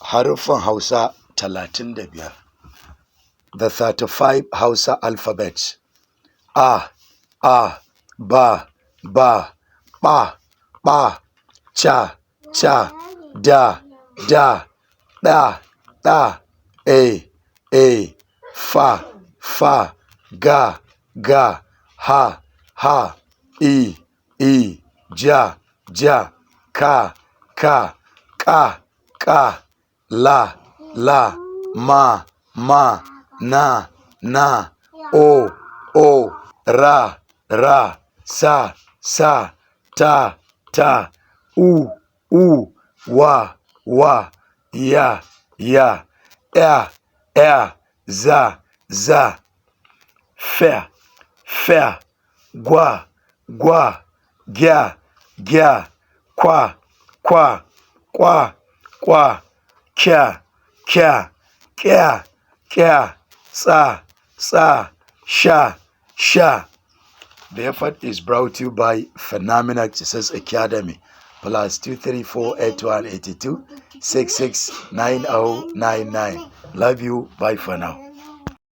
Haruffan Hausa 35. The 35 Hausa Alphabets. A, ba, ba, cha, da, a, fa, ga, ha, i, ja, ka, la, ma, na, o, ra, sa, ta, u, wa, ya, za, fe, gwa, gya, kwa, kya, tsa, sha. The effort is brought to you by Phenomenal Access Academy. Plus 234-8182-669099. Love you. Bye for now.